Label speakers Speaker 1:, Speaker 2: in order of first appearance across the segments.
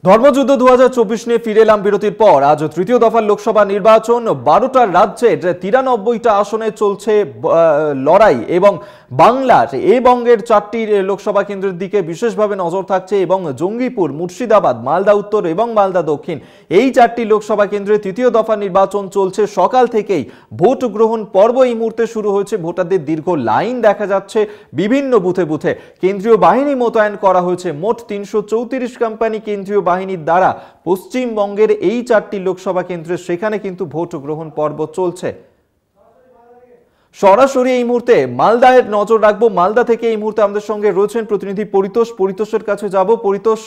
Speaker 1: ধর্মযুদ্ধ 2024 নিয়ে ফিরে এলাম বিরতির পর। আজ তৃতীয় দফার লোকসভা নির্বাচন, 12টা রাজ্যের 93টা আসনে চলছে লড়াই এবং বাংলার বঙ্গের 4টি লোকসভা কেন্দ্রের দিকে বিশেষভাবে নজর থাকছে এবং জঙ্গিপুর, মুর্শিদাবাদ, মালদা উত্তর এবং মালদা দক্ষিণ এই 4টি লোকসভা কেন্দ্রে তৃতীয় দফা নির্বাচন চলছে। সকাল থেকেই ভোট গ্রহণ পর্ব এই মুহূর্তে শুরু হয়েছে। ভোটারদের দীর্ঘ লাইন দেখা যাচ্ছে বিভিন্ন বুথে বুথে। কেন্দ্রীয় বাহিনী মোতায়েন করা হয়েছে। মোট 334 কোম্পানি কেন্দ্রীয় বাহিনীর দ্বারা পশ্চিমবঙ্গের এই 4টি লোকসভা কেন্দ্রে সেখানে কিন্তু ভোট গ্রহণ পর্ব চলছে। সরাসরি এই মুহূর্তে মালদায় নজর রাখবো। মালদা থেকে এই মুহূর্তে আমাদের সঙ্গে রয়েছেন প্রতিনিধি পরিতোষ। পরিতোষের কাছে যাব। পরিতোষ,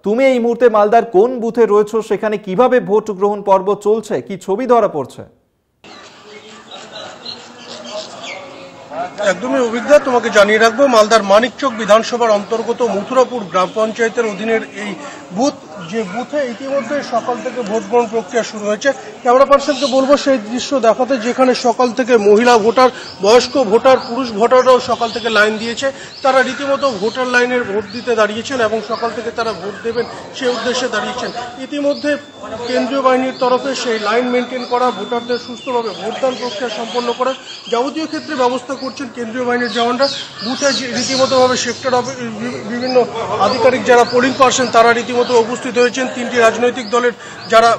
Speaker 1: তুমি এই মুহূর্তে মালদার কোন বুথে রয়েছো, সেখানে কিভাবে ভোট গ্রহণ পর্ব চলছে, কি ছবি ধরা পড়ছে?
Speaker 2: একদমই অভিজ্ঞতা, তোমাকে জানিয়ে রাখবো মালদার মানিকচক বিধানসভার অন্তর্গত মথুরাপুর গ্রাম পঞ্চায়েতের অধীনের এই বুথ, যে বুথে ইতিমধ্যে সকাল থেকে ভোট গ্রহণ প্রক্রিয়া শুরু হয়েছে। ক্যামেরা পার্সনকে বলবো সেই দৃশ্য দেখাতে, যেখানে সকাল থেকে মহিলা ভোটার, বয়স্ক ভোটার, পুরুষ ভোটাররাও সকাল থেকে লাইন দিয়েছে। তারা রীতিমতো ভোটার লাইনের ভোট দিতে দাঁড়িয়েছেন এবং সকাল থেকে তারা ভোট দেবেন সেই উদ্দেশ্যে দাঁড়িয়েছেন। ইতিমধ্যে কেন্দ্রীয় বাহিনীর তরফে সেই লাইন মেনটেন করা, ভোটারদের সুস্থভাবে ভোটদান প্রক্রিয়া সম্পন্ন করা যাবতীয় ক্ষেত্রে ব্যবস্থা করছেন কেন্দ্রীয় বাহিনীর জওয়ানরা। বুথে রীতিমতোভাবে সেক্টর বিভিন্ন আধিকারিক যারা পোলিং পার্সন তারা রীতিমতো উপস্থিত হয়েছেন। 3টি রাজনৈতিক দলের যারা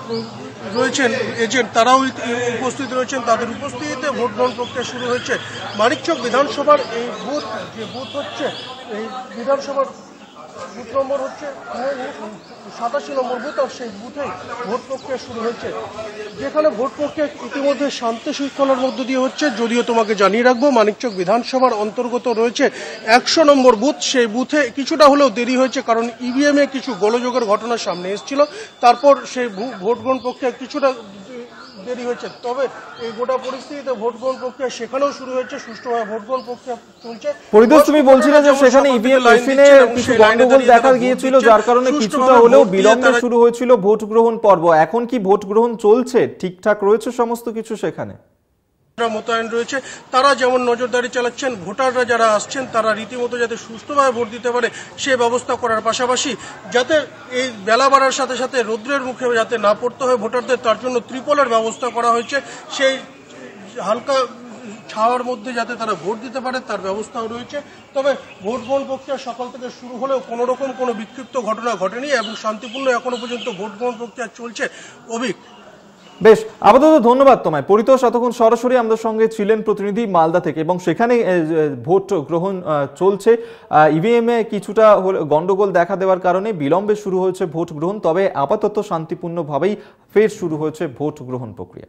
Speaker 2: রয়েছেন এজেন্ট তারাও উপস্থিত রয়েছেন। তাদের উপস্থিতিতে ভোট গ্রহণ প্রক্রিয়া শুরু হয়েছে। মানিকচক বিধানসভার এই বুথ, যে বুথ হচ্ছে এই বিধানসভার বুথ নম্বর হচ্ছে 87 নম্বর বুথ, আর সেই বুথে ভোট প্রক্রিয়া শুরু হয়েছে, যেখানে ভোট প্রক্রিয়া ইতিমধ্যে শান্তি শৃঙ্খলার মধ্য দিয়ে হচ্ছে। যদিও তোমাকে জানিয়ে রাখবো মানিকচক বিধানসভার অন্তর্গত রয়েছে 100 নম্বর বুথ। সেই বুথে কিছুটা হলেও দেরি হয়েছে, কারণ ইভিএম এ কিছু গোলযোগের ঘটনা সামনে এসেছিল। তারপর সেই ভোট গ্রহণ প্রক্রিয়া কিছুটা দেরি হয়েছে। তবে এই গোটা পরিস্থিতিতে ভোট গ্রহণ প্রক্রিয়া সেখানেও শুরু হয়েছে, সুষ্ঠুভাবে ভোট গ্রহণ প্রক্রিয়া চলছে।
Speaker 1: পরিতোষ, তুমি বলছিলে যে সেখানে ইভিএম মেশিনে কিছু গন্ডগোল দেখা গিয়েছিল, যার কারণে কিছুটা হলেও বিলম্বে শুরু হয়েছিল ভোট গ্রহণ পর্ব। এখন কি ভোট গ্রহণ চলছে? ঠিকঠাক রয়েছে সমস্ত কিছু? সেখানে
Speaker 2: মোতায়েন রয়েছে, তারা যেমন নজরদারি চালাচ্ছেন, ভোটাররা যারা আসছেন তারা রীতিমতো যাতে সুস্থভাবে ভোট দিতে পারে সে ব্যবস্থা করার পাশাপাশি যাতে এই বেলা বাড়ার সাথে সাথে রৌদ্রের মুখে যাতে না পড়তে হয় ভোটারদের, তার জন্য ত্রিপলের ব্যবস্থা করা হয়েছে। সেই হালকা ছাওয়ার মধ্যে যাতে তারা ভোট দিতে পারে তার ব্যবস্থাও রয়েছে। তবে ভোট গ্রহণ প্রক্রিয়া সকাল থেকে শুরু হলেও কোনো রকম কোনো বিক্ষিপ্ত ঘটনা ঘটেনি এবং শান্তিপূর্ণ এখনো পর্যন্ত ভোট গ্রহণ প্রক্রিয়া চলছে। অভিক,
Speaker 1: বেশ, আপাতত ধন্যবাদ তোমায়। পরিতোষ এতক্ষণ সরাসরি আমাদের সঙ্গে ছিলেন প্রতিনিধি মালদা থেকে, এবং সেখানে ভোট গ্রহণ চলছে। ইভিএম এ কিছুটা গন্ডগোল দেখা দেওয়ার কারণে বিলম্বে শুরু হয়েছে ভোট গ্রহণ, তবে আপাতত শান্তিপূর্ণভাবেই ফের শুরু হয়েছে ভোট গ্রহণ প্রক্রিয়া।